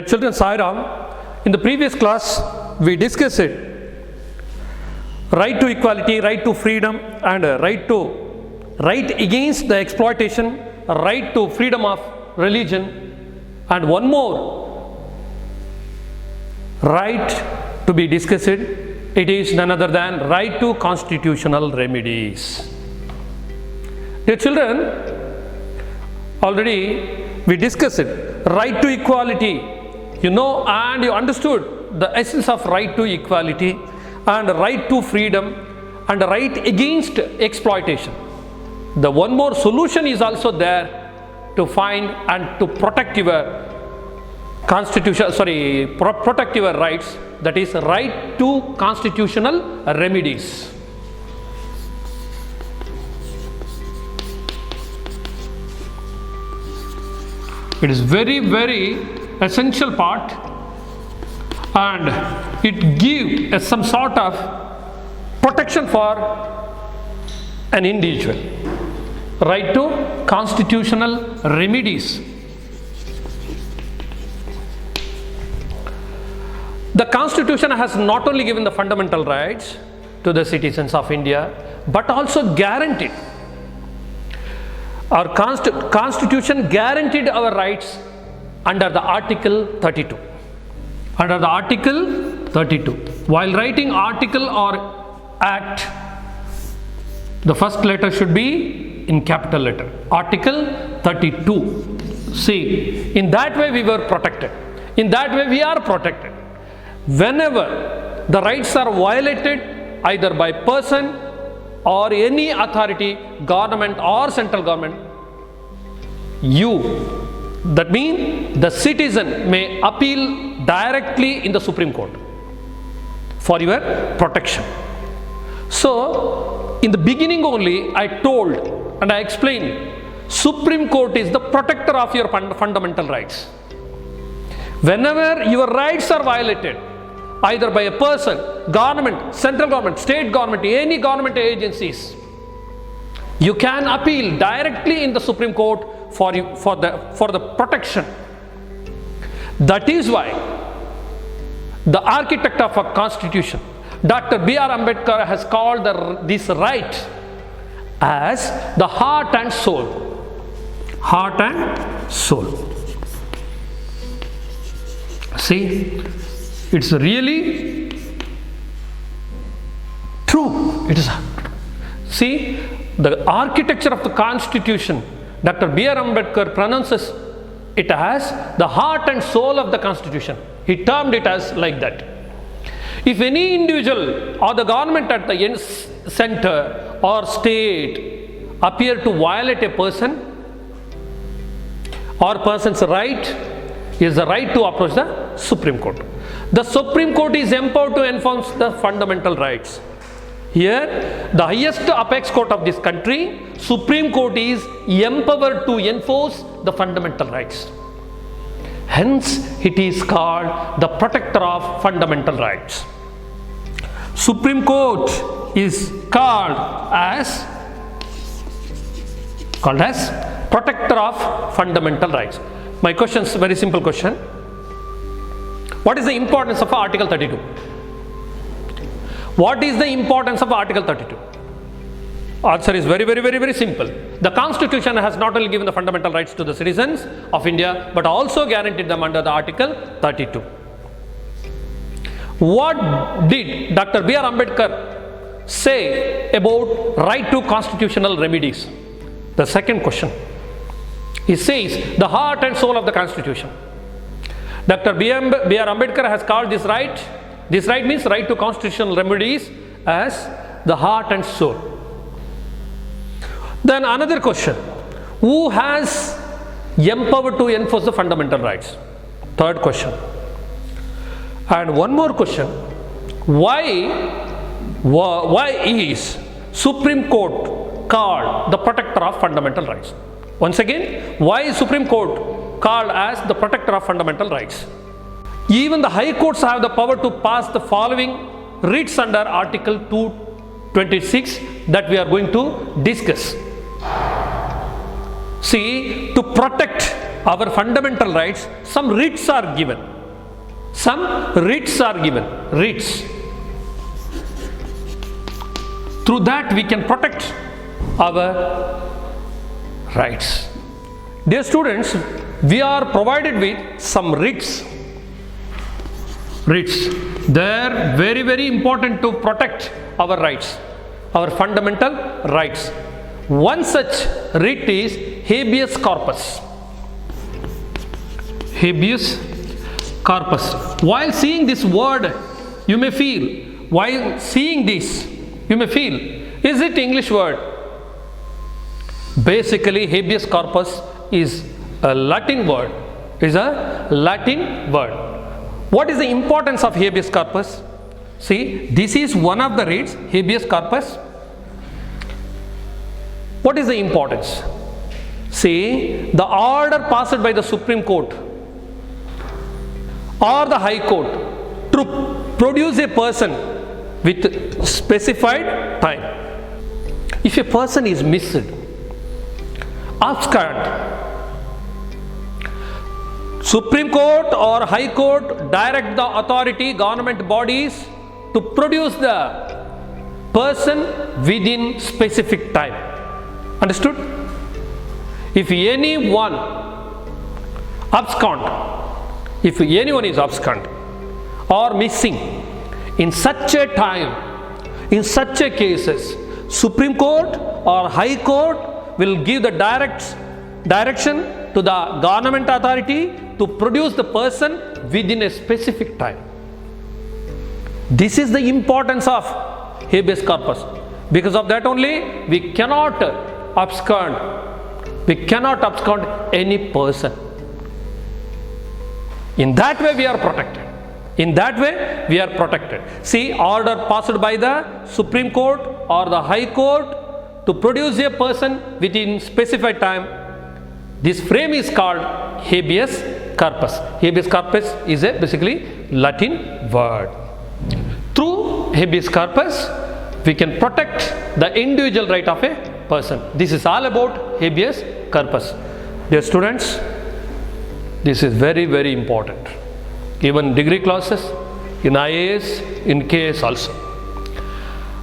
Dear children, Sairam, in the previous class we discussed it. Right to equality, right to freedom, and right against the exploitation, right to freedom of religion, and one more right to be discussed. It is none other than right to constitutional remedies. Dear children, already we discussed it. Right to equality, you know and you understood the essence of right to equality and right to freedom and right against exploitation. The one more solution is also there to find and to protect your protect your rights, that is right to constitutional remedies. It is very, very essential part, and it gives some sort of protection for an individual. Right to constitutional remedies. The Constitution has not only given the fundamental rights to the citizens of India, but also guaranteed. Our Constitution guaranteed our rights under the Article 32. Under the Article 32. While writing article or act, the first letter should be in capital letter. Article 32. See, in that way we were protected. In that way we are protected. Whenever the rights are violated either by person or any authority, government or central government, that means the citizen may appeal directly in the Supreme Court for your protection. So, in the beginning only I told and I explained, Supreme Court is the protector of your fundamental rights. Whenever your rights are violated, either by a person, government, central government, state government, any government agencies, you can appeal directly in the Supreme Court for the protection. That is why the architect of a constitution, Dr. B.R. Ambedkar, has called this right as the heart and soul. Heart and soul. See, it's really true. It is. See, the architecture of the Constitution, Dr. B.R. Ambedkar pronounces it as the heart and soul of the Constitution. He termed it as like that. If any individual or the government at the center or state appear to violate a person or person's right, is the right to approach the Supreme Court. The Supreme Court is empowered to enforce the fundamental rights. Here, the highest apex court of this country, Supreme Court, is empowered to enforce the fundamental rights. Hence, it is called the protector of fundamental rights. Supreme Court is called as protector of fundamental rights. My question is a very simple question. What is the importance of Article 32? What is the importance of Article 32? Answer is very, very, very, very simple. The Constitution has not only given the fundamental rights to the citizens of India, but also guaranteed them under the Article 32. What did Dr. B.R. Ambedkar say about right to constitutional remedies? The second question. He says the heart and soul of the Constitution. Dr. B.R. Ambedkar has called this right means right to constitutional remedies, as the heart and soul. Then another question, who has empowered to enforce the fundamental rights? Third question. And one more question, why is Supreme Court called the protector of fundamental rights? Once again, why is Supreme Court called as the protector of fundamental rights? Even the high courts have the power to pass the following writs under Article 226 that we are going to discuss. See, to protect our fundamental rights, some writs are given. some writs are given, writs. Through that we can protect our rights. Dear students, we are provided with some writs. Writs, they are very, very important to protect our rights, our fundamental rights. One such writ is habeas corpus. Habeas corpus. While seeing this word, you may feel, while seeing this, you may feel, is it English word? Basically, habeas corpus is a Latin word. Is a Latin word. What is the importance of habeas corpus? See, this is one of the writs, habeas corpus. What is the importance? See, the order passed by the Supreme Court or the High Court to produce a person with specified time. If a person is missed, abscond, Supreme Court or High Court direct the authority, government bodies to produce the person within specific time. Understood? If anyone abscond, if anyone is abscond or missing in such a time, in such a cases, Supreme Court or High Court will give the direction to the government authority to produce the person within a specific time. This is the importance of habeas corpus. Because of that only, we cannot abscond any person. In that way we are protected. In that way we are protected. See, order passed by the Supreme Court or the High Court to produce a person within specified time. This frame is called habeas corpus. Habeas corpus is a basically Latin word. Through habeas corpus, we can protect the individual right of a person. This is all about habeas corpus. Dear students, this is very, very important. Even degree classes, in IAS, in KS also.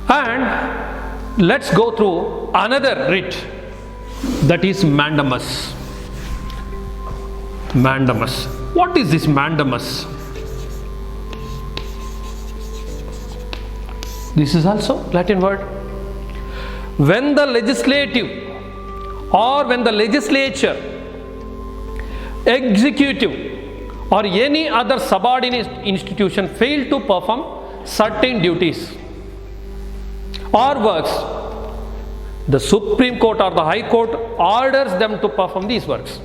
And let's go through another writ, that is mandamus. Mandamus. What is this mandamus? This is also Latin word. When the legislative or when the legislature, executive or any other subordinate institution fail to perform certain duties or works, the Supreme Court or the High Court orders them to perform these works.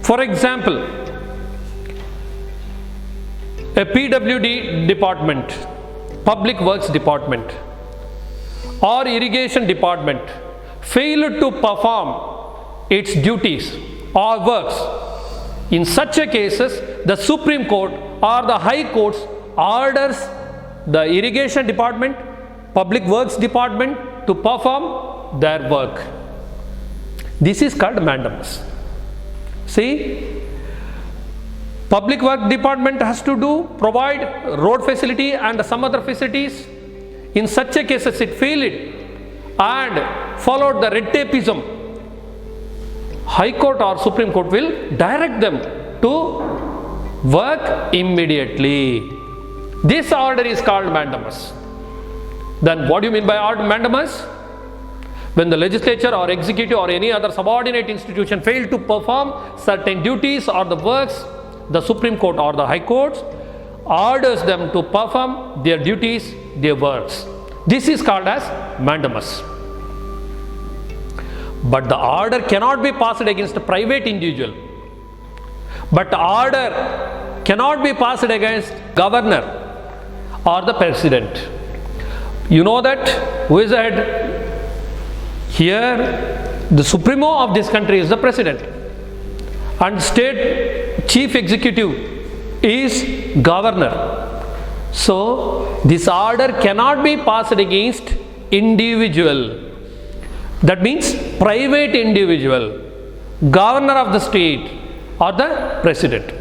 For example, a PWD department, Public Works Department or Irrigation Department failed to perform its duties or works. In such a cases, the Supreme Court or the High Courts orders the Irrigation Department, Public Works Department to perform their work. This is called mandamus. See, Public Work Department has to provide road facility and some other facilities. In such a cases, it failed and followed the red tapeism. High Court or Supreme Court will direct them to work immediately. This order is called mandamus. Then what do you mean by mandamus? When the legislature or executive or any other subordinate institution fail to perform certain duties or the works, the Supreme Court or the High Courts orders them to perform their duties, their works. This is called as mandamus. But the order cannot be passed against a private individual. But the order cannot be passed against governor or the president. You know that who is the head? Here, the supremo of this country is the president, and state chief executive is governor. So, this order cannot be passed against individual. That means private individual, governor of the state or the president.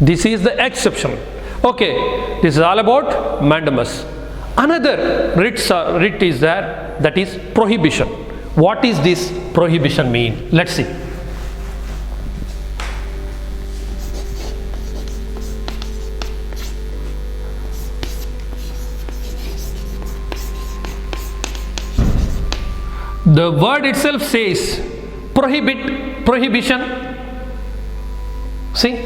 This is the exception. Okay, this is all about mandamus. Another writ is there, that is prohibition. What is this prohibition mean? Let's see. The word itself says prohibition. See,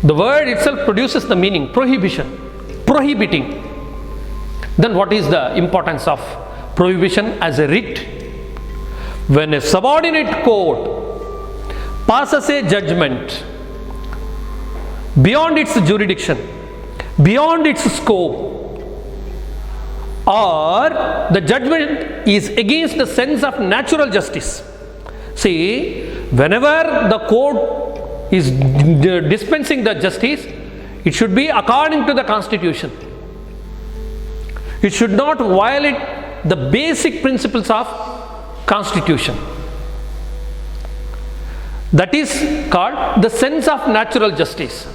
the word itself produces the meaning prohibition, prohibiting. Then what is the importance of prohibition as a writ? When a subordinate court passes a judgment beyond its jurisdiction, beyond its scope, or the judgment is against the sense of natural justice. See, whenever the court is dispensing the justice, it should be according to the constitution. It should not violate the basic principles of constitution. That is called the sense of natural justice.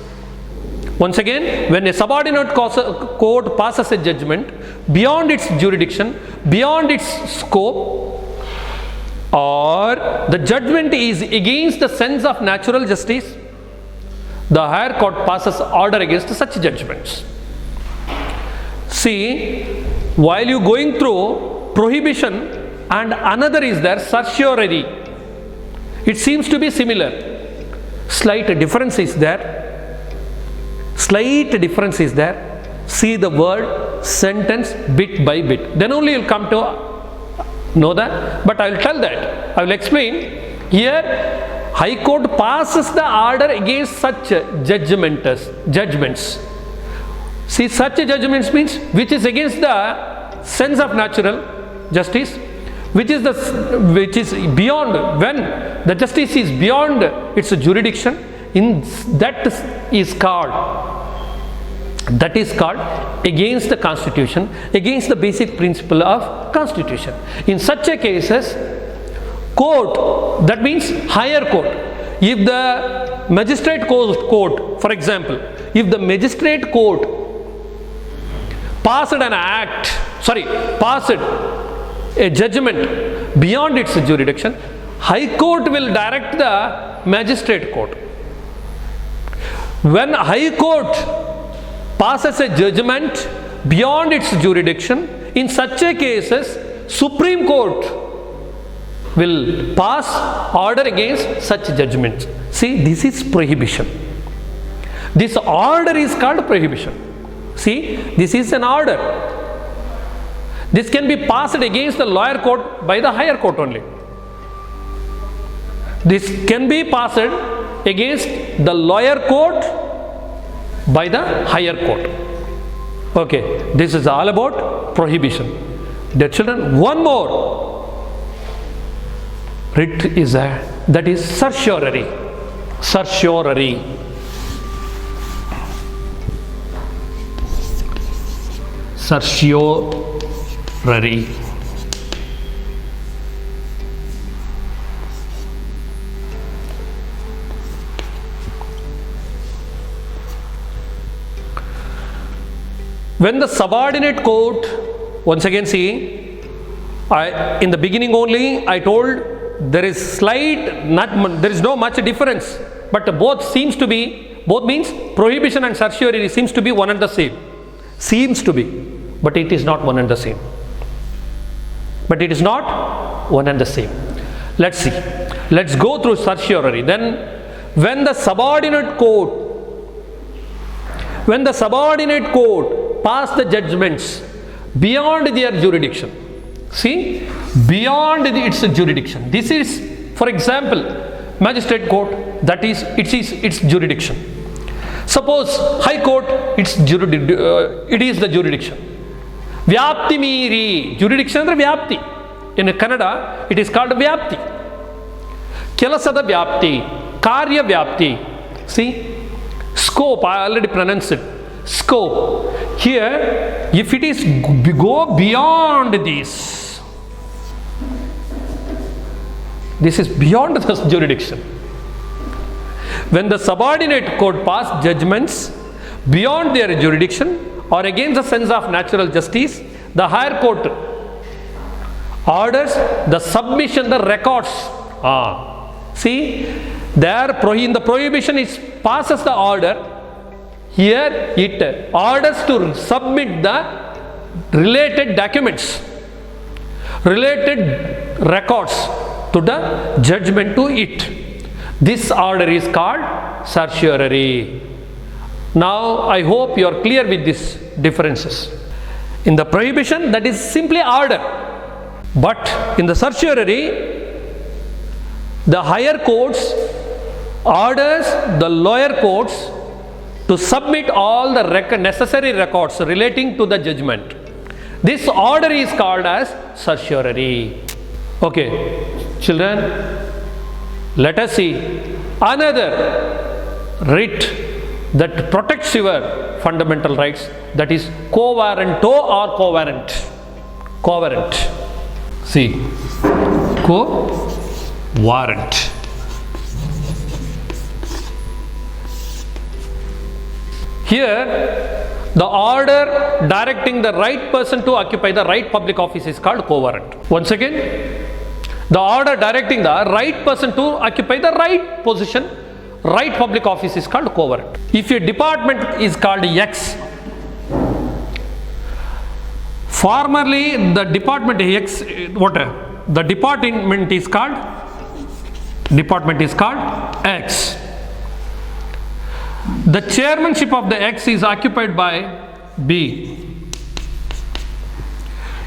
Once again, when a subordinate court passes a judgment beyond its jurisdiction, beyond its scope, or the judgment is against the sense of natural justice, the higher court passes order against such judgments. See, while you going through prohibition, and another is there, certiorari. It seems to be similar. Slight difference is there. Slight difference is there. See the word sentence bit by bit. Then only you'll come to know that. But I will tell that. I will explain. Here, High Court passes the order against such judgments. See, such judgments means which is against the sense of natural justice, which is beyond, when the justice is beyond its jurisdiction. That is called against the constitution, against the basic principle of constitution. In such a cases, court, that means higher court. If the magistrate court, for example, if the magistrate court passed a judgment beyond its jurisdiction, High Court will direct the magistrate court. When High Court passes a judgment beyond its jurisdiction, in such a cases, Supreme Court will pass order against such judgments. See, this is prohibition. This order is called prohibition. See, this is an order. This can be passed against the lower court by the higher court only. This can be passed against the lower court by the higher court. Okay, this is all about prohibition. Dear children, one more writ is there, that is certiorari. Certiorari. Certiorari. When the subordinate court, once again see, in the beginning only I told there is there is no much difference, but both means prohibition and certiorari seems to be one and the same. Seems to be, but it is not one and the same. But it is not one and the same. Let's see. Let's go through certiorari. Then, when the subordinate court pass the judgments beyond their jurisdiction. See, beyond its jurisdiction. This is, for example, magistrate court, that is its jurisdiction. Suppose High Court, it is the jurisdiction. Vyapti meeri, jurisdiction is vyapti. In Kannada, it is called vyapti. Kelasada vyapti, karya vyapti. See, scope, I already pronounced it. Scope. Here, if it is go beyond this is beyond the jurisdiction. When the subordinate court pass judgments beyond their jurisdiction or against the sense of natural justice, the higher court orders the submission, the records. See, there in the prohibition it passes the order. Here it orders to submit the related documents, related records to the judgment to it. This order is called certiorari. Now I hope you are clear with these differences. In the prohibition, that is simply order. But in the certiorari, the higher courts orders the lower courts to submit all the necessary records relating to the judgment. This order is called as certiorari. Okay, children, let us see another writ that protects your fundamental rights, that is quo warranto or quo warrant. Quo warrant. See, quo warrant. Here, the order directing the right person to occupy the right public office is called quo warrant. Once again, the order directing the right person to occupy the right position, right public office is called quo warrant. If a department is called X, formerly the department X, the department is called X. The chairmanship of the X is occupied by B.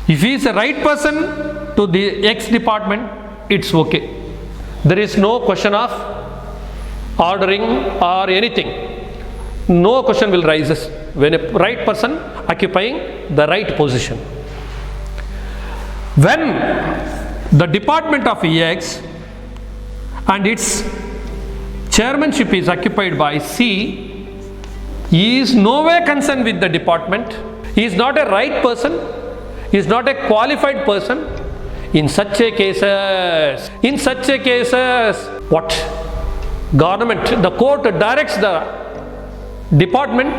If he is the right person to the X department, it's okay. There is no question of ordering or anything. No question will rise when a right person occupying the right position. When the department of X and its chairmanship is occupied by C, he is no way concerned with the department. He is not a right person. He is not a qualified person. In such a cases, what? Government, the court directs the department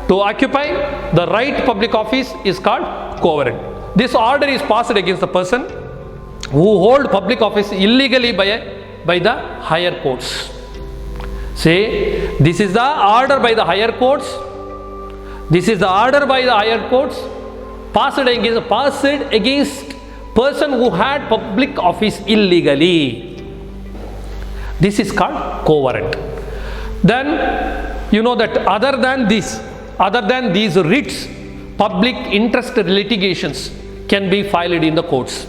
to occupy the right public office is called quo warrant. This order is passed against the person who hold public office illegally by the higher courts. Say, this is the order by the higher courts. This is the order by the higher courts passed against person who had public office illegally. This is called quo warrant. Then you know that other than these writs, public interest litigations can be filed in the courts.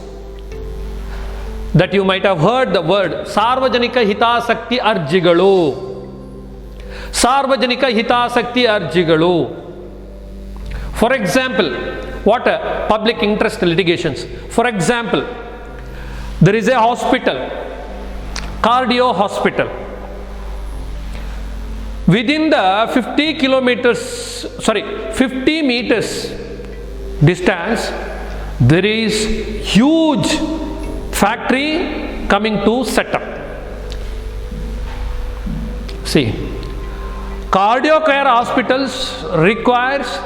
That you might have heard the word Sarvajanika Hitasakti Arjigalu. Sarvajanika Hitasakti Arjigalu. For example, what public interest litigations? For example, there is a hospital, cardio hospital. Within the 50 meters distance, there is huge factory coming to set up. See, cardio care hospitals requires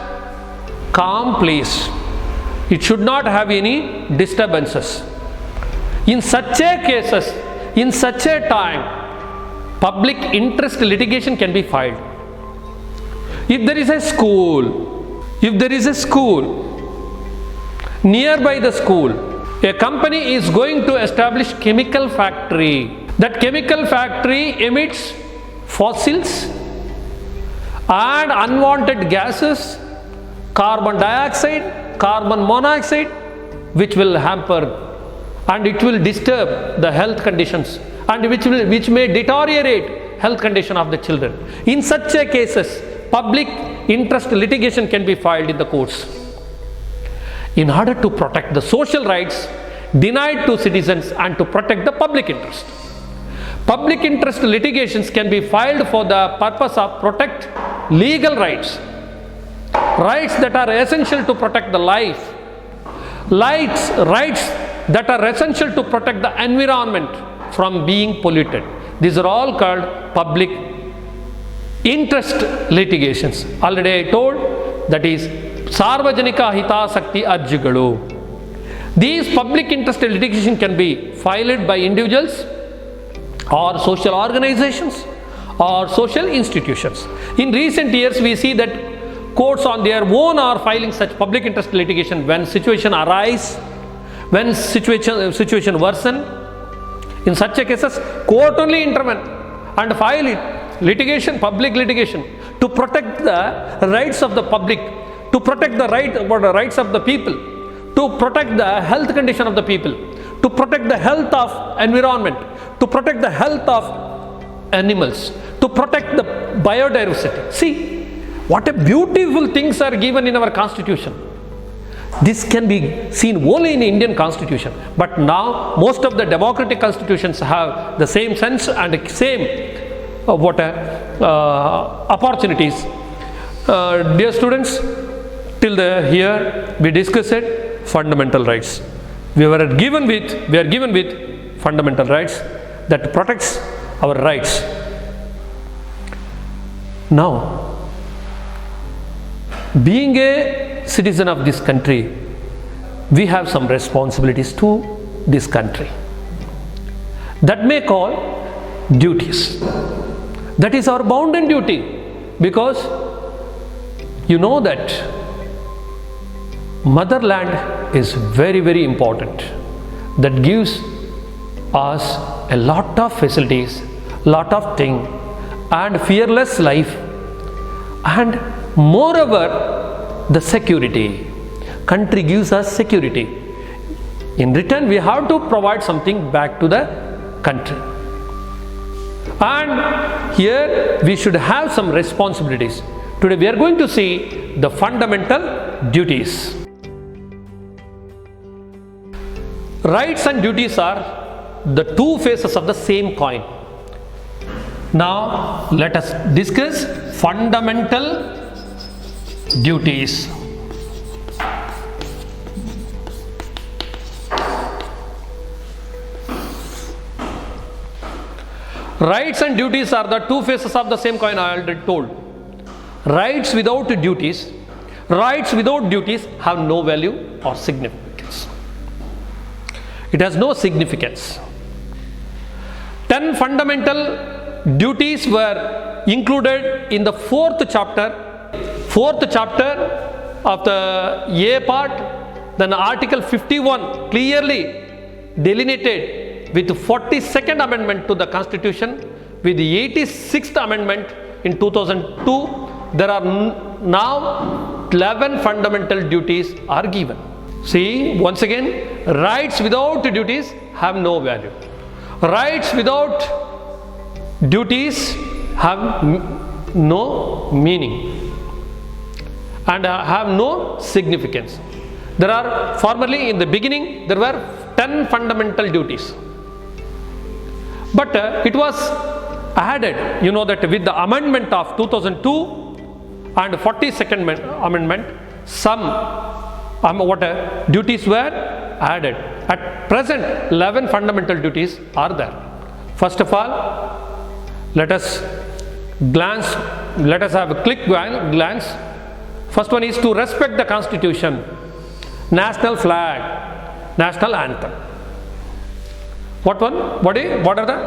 calm place. It should not have any disturbances. In such a cases, in such a time, public interest litigation can be filed. If there is a school, nearby the school, a company is going to establish chemical factory. That chemical factory emits fossils and unwanted gases, carbon dioxide, carbon monoxide, which will hamper and it will disturb the health conditions and which may deteriorate health condition of the children. In such a cases, public interest litigation can be filed in the courts in order to protect the social rights denied to citizens and to protect the public interest. Public interest litigations can be filed for the purpose of protect legal rights, rights that are essential to protect the life, rights that are essential to protect the environment from being polluted. These are all called public interest litigations. Already I told, that is Sarvajanika Hitasakti Arjigalu. These public interest litigation can be filed by individuals or social organizations or social institutions. In recent years, we see that courts on their own are filing such public interest litigation when situation arise, when situation worsen. In such a cases, court only intervene and file it, public litigation, to protect the rights of the public, to protect the rights of the people, to protect the health condition of the people, to protect the health of environment, to protect the health of animals, to protect the biodiversity. See, what a beautiful things are given in our constitution. This can be seen only in Indian constitution. But now most of the democratic constitutions have the same sense and same opportunities. Dear students, till here we discussed fundamental rights. We are given with fundamental rights that protects our rights. Now, being a citizen of this country, we have some responsibilities to this country that may call duties. That is our bounden duty, because you know that motherland is very, very important. That gives us a lot of facilities, lot of things, and fearless life, and moreover the security. Country gives us security. In return, we have to provide something back to the country. And here we should have some responsibilities. Today we are going to see the fundamental duties. Rights and duties are the two faces of the same coin. Now let us discuss fundamental duties. Rights and duties are the two faces of the same coin, I already told. Rights without duties have no value or significance. It has no significance. 10 fundamental duties were included in the fourth chapter of the A part. Then Article 51 clearly delineated with 42nd amendment to the Constitution, with the 86th amendment in 2002, there are now 11 fundamental duties are given. See, once again, rights without duties have no value. Rights without duties have no meaning and have no significance. There are, formerly in the beginning, there were 10 fundamental duties. But it was added, you know, that with the amendment of 2002 and 42nd amendment, some duties were added. At present, 11 fundamental duties are there. First of all, let us have a quick glance. First one is to respect the Constitution, national flag, national anthem. What one? What are the?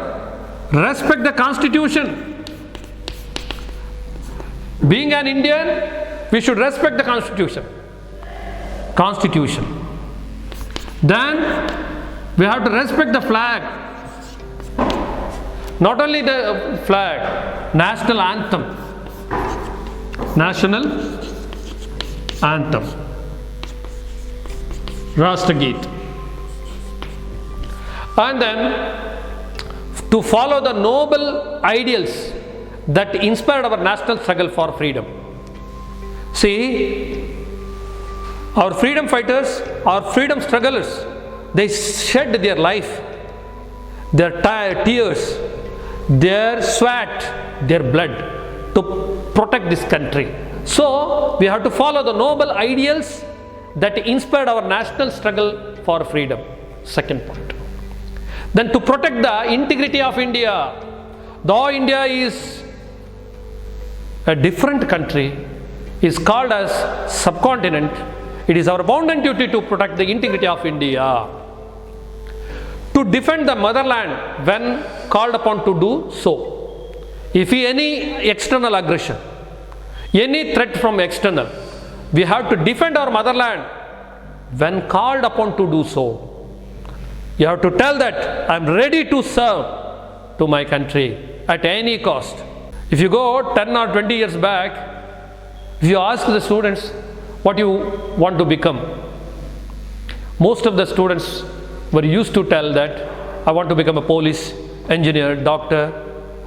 Respect the Constitution. Being an Indian, we should respect the Constitution. Then we have to respect the flag. Not only the flag, national anthem. Rashtrageet. And then to follow the noble ideals that inspired our national struggle for freedom. See, our freedom fighters, our freedom strugglers, they shed their life, their tears, their sweat, their blood to protect this country. So we have to follow the noble ideals that inspired our national struggle for freedom. Second point. Then to protect the integrity of India, though India is a different country is called as subcontinent, it is our bounden duty to protect the integrity of India, to defend the motherland when called upon to do so. If any external aggression, any threat from external, we have to defend our motherland when called upon to do so. You have to tell that I am ready to serve to my country at any cost. If you go 10 or 20 years back, if you ask the students what you want to become, most of the students were used to tell that I want to become a police, engineer, doctor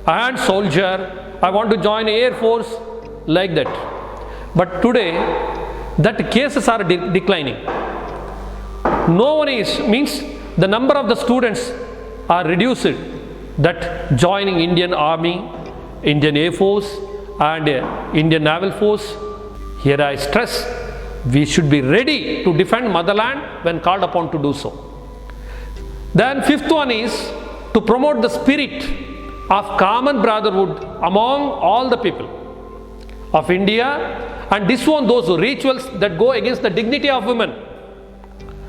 and soldier, I want to join Air Force, like that. But today that cases are declining. No one is, means the number of the students are reduced that joining Indian Army, Indian Air Force and Indian Naval Force. Here I stress, we should be ready to defend motherland when called upon to do so. Then fifth one is to promote the spirit of common brotherhood among all the people of India and disown those rituals that go against the dignity of women.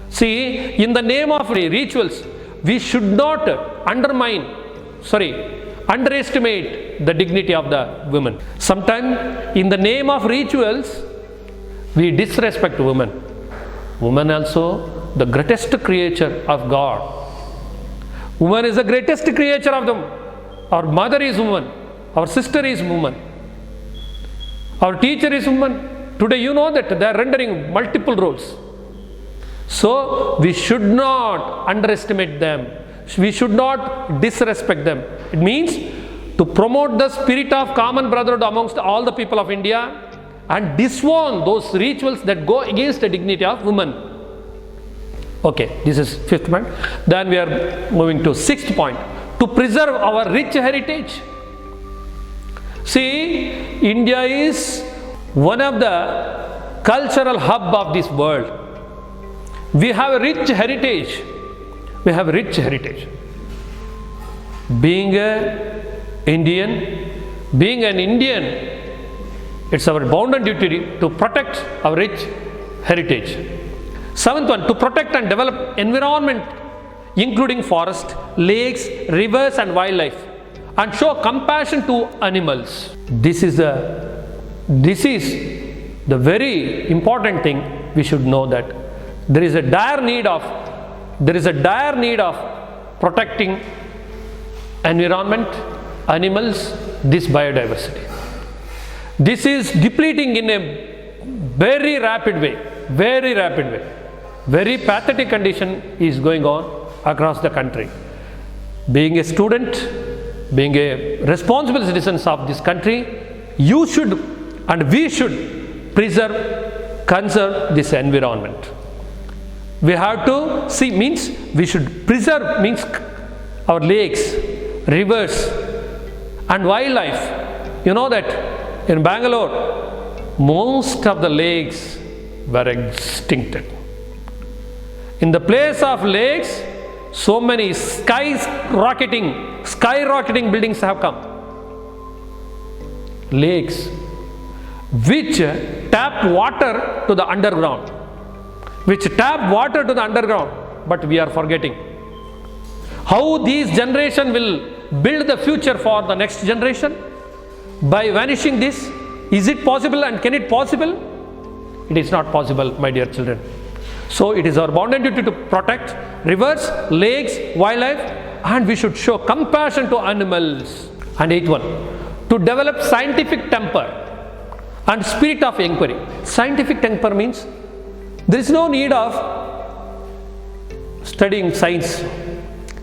See, in the name of rituals, we should not underestimate the dignity of the women. Sometimes in the name of rituals, we disrespect women. Woman also the greatest creature of God. Woman is the greatest creature of them. Our mother is woman. Our sister is woman. Our teacher is woman. Today you know that they are rendering multiple roles. So we should not underestimate them. We should not disrespect them. It means to promote the spirit of common brotherhood amongst all the people of India and disown those rituals that go against the dignity of women. Okay, this is fifth point. Then we are moving to sixth point. To preserve our rich heritage. See, India is one of the cultural hub of this world. We have a rich heritage. We have a rich heritage. Being an Indian, it's our bounden duty to protect our rich heritage. Seventh one, to protect and develop environment including forest, lakes, rivers and wildlife and show compassion to animals. This is the very important thing we should know, that there is a dire need of protecting environment, animals, this biodiversity. This is depleting in a very rapid way. Very pathetic condition is going on across the country. Being a student, being a responsible citizens of this country, you should and we should conserve this environment. We have to see, means we should preserve, means our lakes, rivers and wildlife. You know that in Bangalore, most of the lakes were extincted. In the place of lakes, so many skyrocketing buildings have come. Lakes which tap water to the underground. But we are forgetting how these generation will build the future for the next generation by vanishing this. Is it possible and can it possible? It is not possible, my dear children. So it is our bounden duty to protect rivers, lakes, wildlife, and we should show compassion to animals. And eighth one, to develop scientific temper and spirit of inquiry. Scientific temper means there is no need of studying science.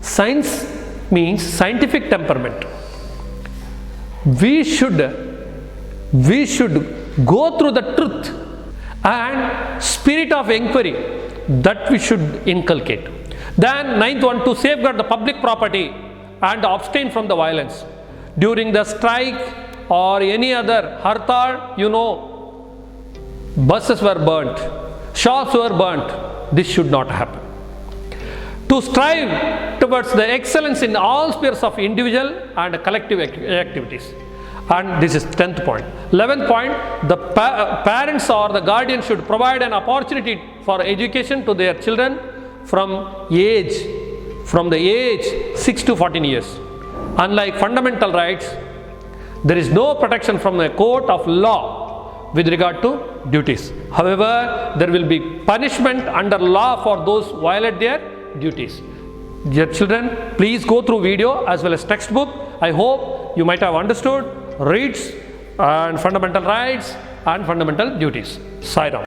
Science means scientific temperament. We should go through the truth and spirit of inquiry that we should inculcate. Then ninth one, to safeguard the public property and abstain from the violence. During the strike or any other hartal, you know, buses were burnt, shops were burnt. This should not happen. To strive towards the excellence in all spheres of individual and collective activities. And this is 10th point. 11th point, the parents or the guardian should provide an opportunity for education to their children from the age 6 to 14 years. Unlike fundamental rights, there is no protection from the court of law with regard to duties. However, there will be punishment under law for those who violate their duties. Dear children, please go through video as well as textbook. I hope you might have understood rights and fundamental rights and fundamental duties. Sai Ram.